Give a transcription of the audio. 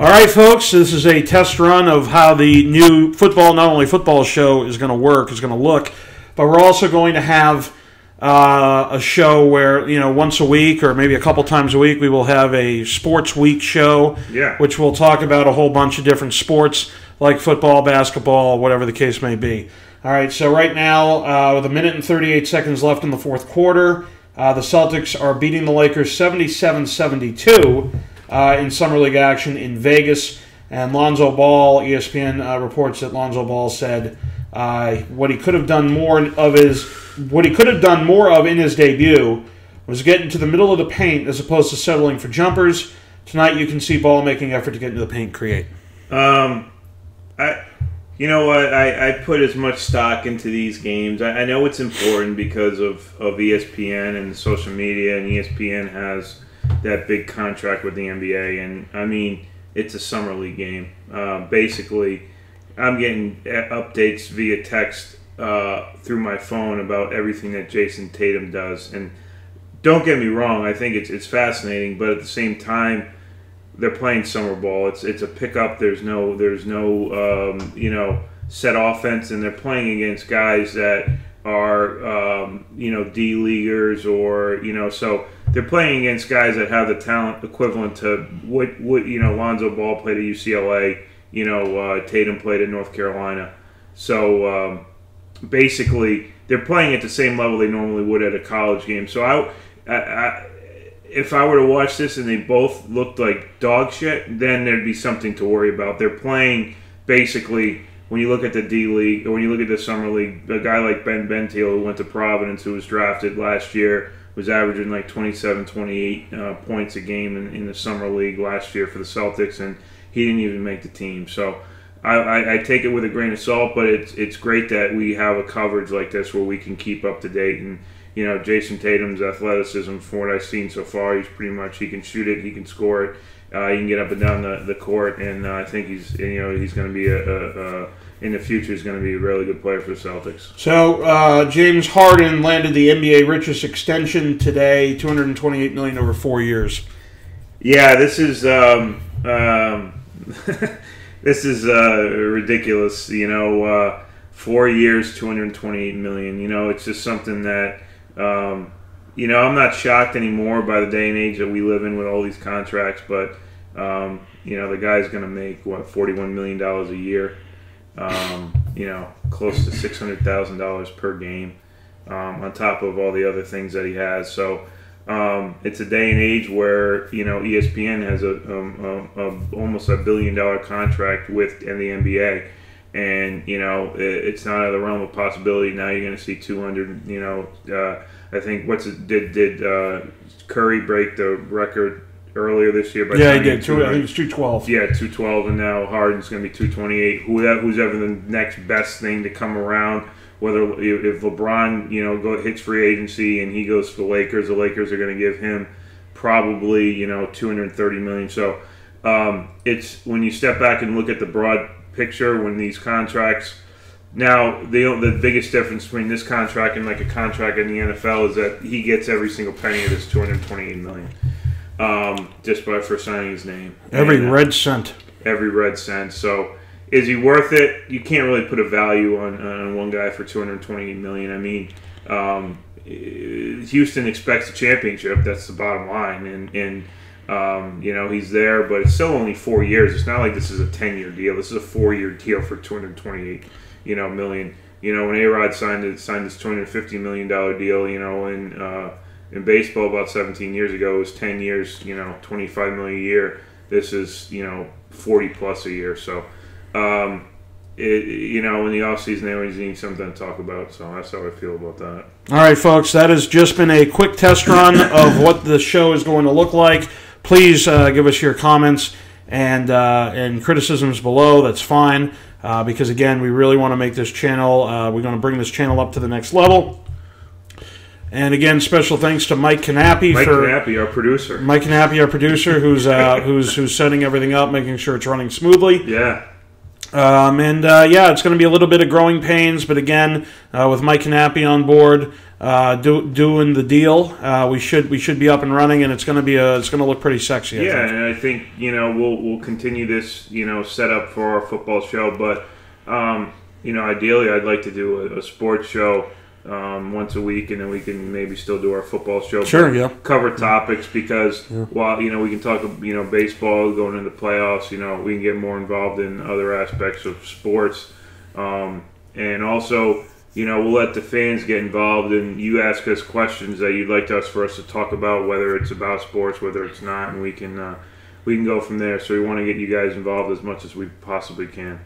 All right, folks, this is a test run of how the new football, not only football show is going to work, is going to look, but we're also going to have a show where, once a week or maybe a couple times a week, we will have a sports week show, which will talk about a whole bunch of different sports like football, basketball, whatever the case may be. All right, so right now, with 1 minute and 38 seconds left in the fourth quarter, the Celtics are beating the Lakers 77-72 in Summer League action in Vegas. And Lonzo Ball, ESPN reports that Lonzo Ball said what he could have done more of in his debut was get into the middle of the paint as opposed to settling for jumpers. Tonight, you can see Ball making effort to get into the paint and create. You know what? I put as much stock into these games. I know it's important because of ESPN and social media, and ESPN has that big contract with the NBA. And, I mean, it's a summer league game. Basically, I'm getting updates via text through my phone about everything that Jason Tatum does. And don't get me wrong, I think it's fascinating, but at the same time, they're playing summer ball. It's a pickup. There's no set offense, and they're playing against guys that are D leaguers or so they're playing against guys that have the talent equivalent to what Lonzo Ball played at UCLA. Tatum played at North Carolina. So basically, they're playing at the same level they normally would at a college game. So if I were to watch this and they both looked like dog shit, then there'd be something to worry about. They're playing basically, when you look at the D League, or when you look at the Summer League, a guy like Ben Bentil, who went to Providence, who was drafted last year, was averaging like 27, 28 points a game in the Summer League last year for the Celtics, and he didn't even make the team. So I take it with a grain of salt, but it's great that we have a coverage like this where we can keep up to date. And Jason Tatum's athleticism, from what I've seen so far, he can shoot it, he can score it, he can get up and down the court, and I think he's going to be in the future, he's going to be a really good player for the Celtics. So James Harden landed the NBA richest extension today, $228 million over 4 years. Yeah, this is this is ridiculous. 4 years, $228 million. It's just something that. I'm not shocked anymore by the day and age that we live in with all these contracts, but the guy's going to make $41 million a year, close to $600,000 per game, on top of all the other things that he has. So it's a day and age where ESPN has a almost $1 billion contract with the NBA. And, it's not out of the realm of possibility. Now you're going to see 200, I think, did Curry break the record earlier this year? Yeah, he did. I think it's 212. Yeah, 212, and now Harden's going to be 228. Who's ever the next best thing to come around, whether if LeBron, hits free agency and he goes to the Lakers are going to give him probably, $230 million. So it's when you step back and look at the broad picture when these contracts. Now, the biggest difference between this contract and like a contract in the NFL is that he gets every single penny of this $228 million, just for signing his name. Every red cent. Every red cent. So, is he worth it? You can't really put a value on one guy for $228 million. I mean, Houston expects a championship. That's the bottom line, and he's there, but it's still only 4 years. It's not like this is a 10-year deal. This is a 4-year deal for $228 million. When A-Rod signed this $250 million deal, in baseball about 17 years ago, it was 10 years, $25 million a year. This is, 40 plus a year. So, in the offseason, they always need something to talk about. So that's how I feel about that. All right, folks, that has just been a quick test run of what the show is going to look like. Please give us your comments and criticisms below. That's fine, because, again, we really want to make this channel, we're going to bring this channel up to the next level. And, again, special thanks to Mike Canappi. Mike Canappi, our producer. Mike Canappi, our producer, who's setting everything up, making sure it's running smoothly. Yeah. It's going to be a little bit of growing pains, but again, with Mike Knappy on board, doing the deal, we should be up and running, and it's going to look pretty sexy. I think. And I think we'll continue this setup for our football show, but ideally I'd like to do a sports show once a week, and then we can maybe still do our football show. Sure, yeah. Cover topics because while we can talk baseball going into the playoffs, we can get more involved in other aspects of sports, and also we'll let the fans get involved, and you ask us questions that you'd like for us to talk about, whether it's about sports, whether it's not, and we can go from there. So we want to get you guys involved as much as we possibly can.